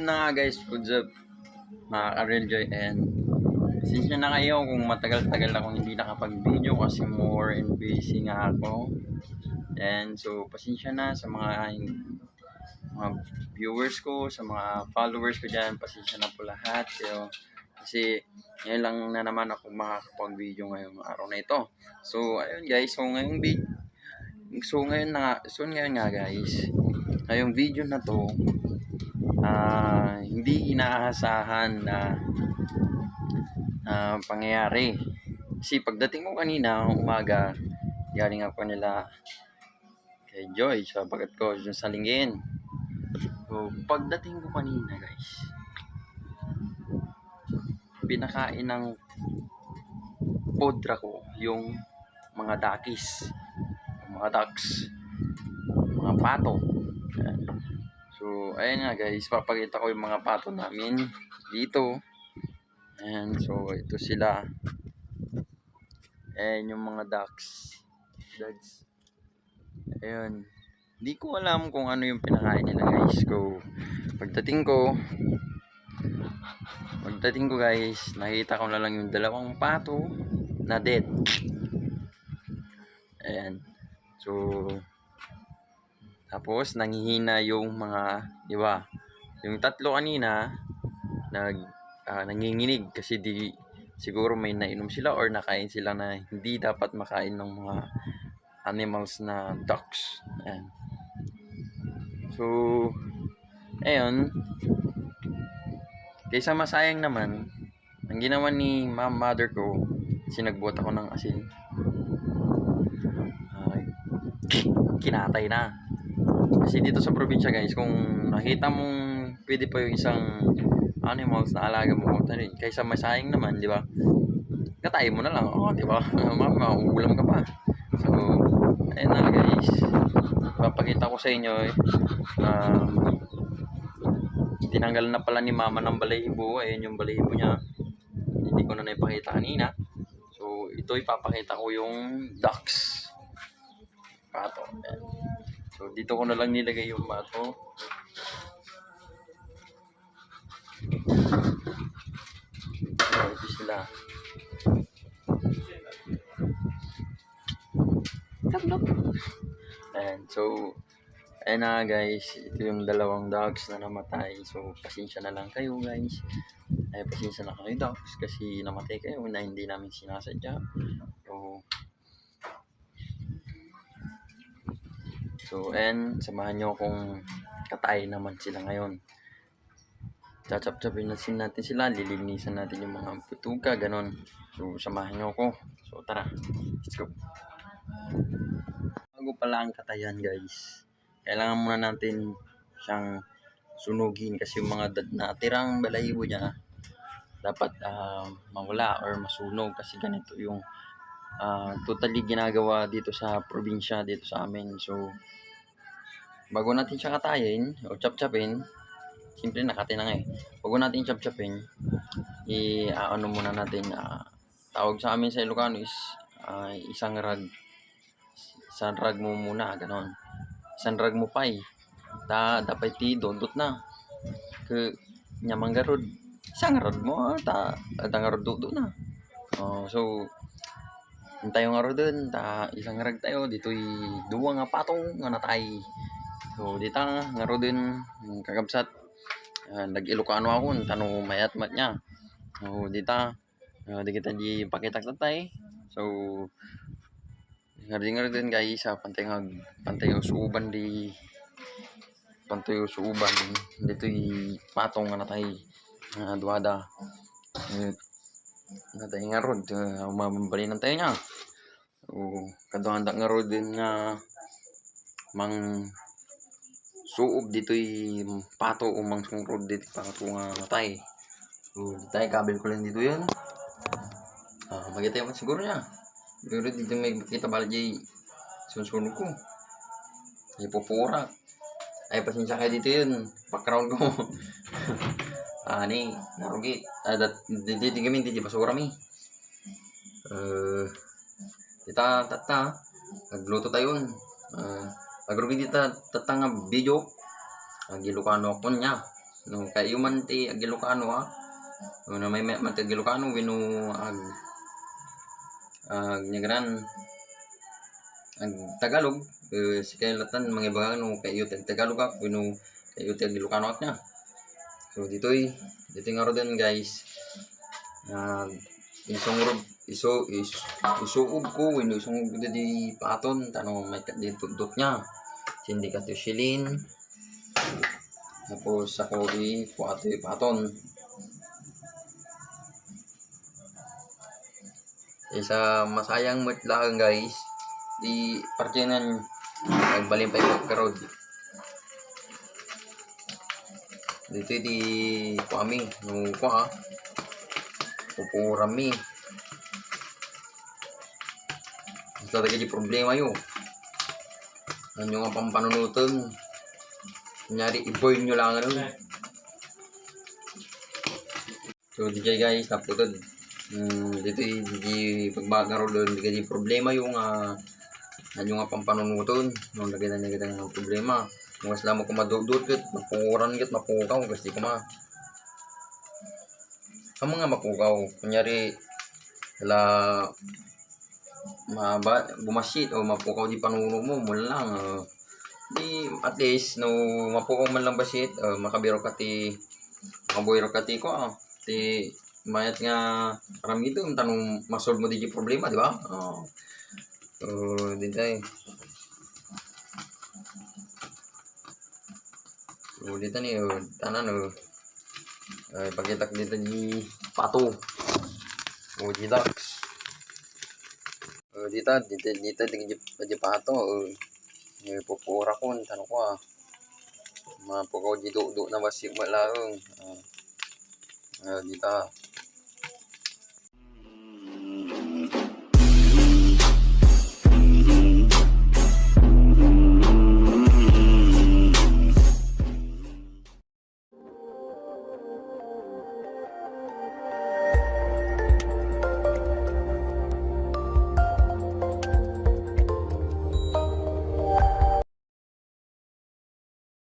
na nga guys, what's up mga ka-Real Joy, and pasensya na kayo kung matagal-tagal akong hindi nakapag-video kasi more and busy nga ako. And so pasensya na sa mga viewers ko, sa mga followers ko dyan, pasensya na po lahat. Kasi ngayon lang na naman ako makakapag-video ngayong araw na ito. So ayun guys, ngayon nga guys, ngayong video na to, hindi inaasahan na pangyayari. Kasi pagdating ko kanina umaga, galing ako nila kay Joy sa bagat ko dun sa Lingin. So pagdating ko kanina guys, pinakain ng podra ko yung mga dakis, mga ducks, mga pato. So ayun nga guys, papakita ko yung mga pato namin dito. And so ito sila. Ayan yung mga ducks. Ayun. Hindi ko alam kung ano yung pinakain nila guys. So pagdating ko guys, nakita ko na lang yung dalawang pato na dead. Ayan. So tapos nanghihina yung mga, di ba? Yung tatlo kanina nanginginig kasi siguro may nainom sila or nakain sila na hindi dapat makain ng mga animals na ducks. Ayan. So ayun, kaysa masayang naman, ang ginawa ni mother ko, sinagbuhat ako ng asin, kinatay na. Kasi dito sa probinsya guys, kung nakita mong pwede pa yung isang animals na alaga mo, kaysa masayang naman, di ba? Katayin mo na lang, di ba? Mauulam ka pa. So ayun na guys, papakita ko sa inyo tinanggal na pala ni mama ng balahibo. Ayun yung balahibo niya, hindi ko na naipakita kanina. So ito ipapakita ko yung ducks, pato. Ayan. So dito ko na lang nilagay yung pato. So ito sila. And so ayun na guys, ito yung dalawang dogs na namatay. So pasensya na lang kayo guys. Pasensya na kayo dogs kasi namatay kayo na hindi namin sinasadya. So and samahan nyo kung katayin naman sila ngayon. Chachap-chapin natin sila, lilinisan natin yung mga putuka, ganon. So samahan nyo ako. So tara, let's go. Bago pala ang katayan guys, kailangan muna natin siyang sunugin kasi yung mga natirang balahibo niya dapat mawala or masunog kasi ganito yung totally ginagawa dito sa probinsya, dito sa amin. So bago natin siya katayin o chop-chopin, simple nakati na nga bago natin chop-chopin, ano muna natin, tawag sa amin sa Ilocano is isang rag mo muna, ganon. Isang rag mo pa dapat dondot na ke nyamanggarod isang rag mo tangarod do na. So tayo nga ro dun isang rag tayo dito'y duwa nga patong nga natay. So dita nga ro din kakabsat, nag-Ilocano ako tanong mayat-mat niya. So dita di kita di pakitak tatay. So nga din guys, pantay usuban dito'y patong nga natay duwada natay nga ro mamambalin tayo niya. So kaduhanda nga ro din nga mang suob dito'y pato o mang sungrod dito pato nga matay. So tayo kabel ko lang dito yun. Magitay mo siguro niya. Pero dito may kita bala jay sunsunog ko. Ipupura. Ay pasensya kayo dito yun. Background ko. Ni narugi. Di kami di basura mi. Kita tata nagluto tayo yun. Agrugi dita tatang video ang Ilocano ko niya. No, kay human ti Agilocano no, na may man ti Agilocano wino ag nyagaran ang Tagalog si kailatan mga ibagano kay iyo Tagalog ak wino kay iyo Agilocano ak nya. So ditoy nga ro din guys. Isungurog isuog ko wino isungog di paton tanong may dudot nya. Hindi ka tusilin. Tapos ako kuato paton. Isa masayang lang guys. Di parkinan nagbalin pa yung karod. Dito di kuami no kwa pupurami. Basta talaga di problema yun. Ano nga pampanunutan. Kunyari, i-burn nyo lang ano. So, di guys, naputod. Dito, di pagbagaro doon, di problema yung ano nga pampanunutan. Nung lagay na ng problema. Kung mas lamang kumadudot kat, mapukuran kat, mapukaw, kasi kuma. Ang mga mapukaw, kunyari, wala bumasit o mapukaw di panuno mo lang di at least no mapukaw man lang basit makabiro ka ti makabuhiro ka ti ko ti mayat nga karami ito tanong masolve mo di problema di ba so din tayo so dito ni tanan pagitak dito di pato o di ducks dito di pato pupura ko tanong ko mapukaw di do na basi malaong dito